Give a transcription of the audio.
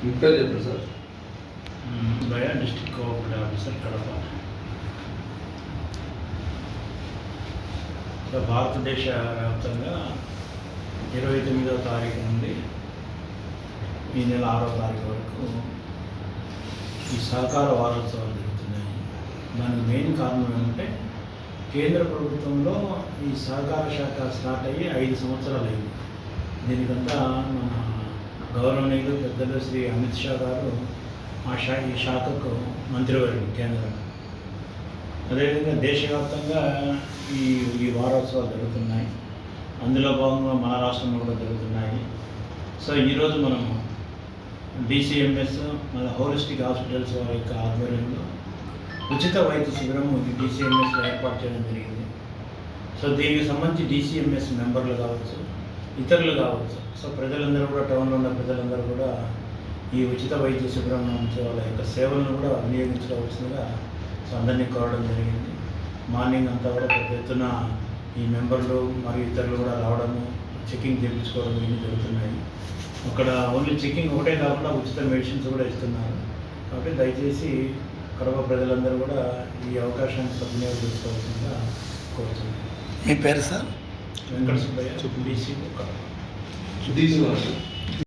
మీ పేరు చెప్పండి సార్. బయా డిస్ట్రిక్ట్ కోఆపరేటివ్ ఆఫీసర్ కడప. భారతదేశ వ్యాప్తంగా 29వ తారీఖు నుండి ఈ నెల 6వ తారీఖు వరకు ఈ సహకార వారోత్సవాలు జరుగుతున్నాయి. దానికి మెయిన్ కారణం ఏమంటే కేంద్ర ప్రభుత్వంలో ఈ సహకార శాఖ స్టార్ట్ అయ్యి 5 సంవత్సరాలు అయింది. దీనికంతా మన గౌరవనీయులు పెద్దలు శ్రీ అమిత్ షా గారు ఈ శాఖకు మంత్రివర్యులు కేంద్రం. అదేవిధంగా దేశవ్యాప్తంగా ఈ వారోత్సవాలు జరుగుతున్నాయి. అందులో భాగంగా మన రాష్ట్రంలో కూడా జరుగుతున్నాయి. సో ఈరోజు మనం DCMS మన హోలిస్టిక్ హాస్పిటల్స్ వారి యొక్క ఆధ్వర్యంలో ఉచిత వైద్య శిబిరము DCMSలో ఏర్పాటు చేయడం జరిగింది. సో దీనికి సంబంధించి DCMS మెంబర్లు కావచ్చు, ఇతరులు కావచ్చు, సో ప్రజలందరూ కూడా, టౌన్లో ఉన్న ప్రజలందరూ కూడా ఈ ఉచిత వైద్య శిబిరం నుంచి వాళ్ళ యొక్క సేవలను కూడా వినియోగించుకోవాల్సిందిగా సో అందరినీ కోరడం జరిగింది. మార్నింగ్ అంతా కూడా పెద్ద ఎత్తున ఈ మెంబర్లు మరియు ఇతరులు కూడా రావడము, చెకింగ్ చేయించుకోవడం ఇవన్నీ జరుగుతున్నాయి. అక్కడ ఓన్లీ చెకింగ్ ఒకటే కాకుండా ఉచిత మెడిసిన్స్ కూడా ఇస్తున్నారు. కాబట్టి దయచేసి కడప ప్రజలందరూ కూడా ఈ అవకాశాన్ని సద్వినియోగం చేసుకోవాల్సిందిగా కోరుతున్నాను. మీ పేరు sir? Venkata Subbaiah, DC Kadapa. DC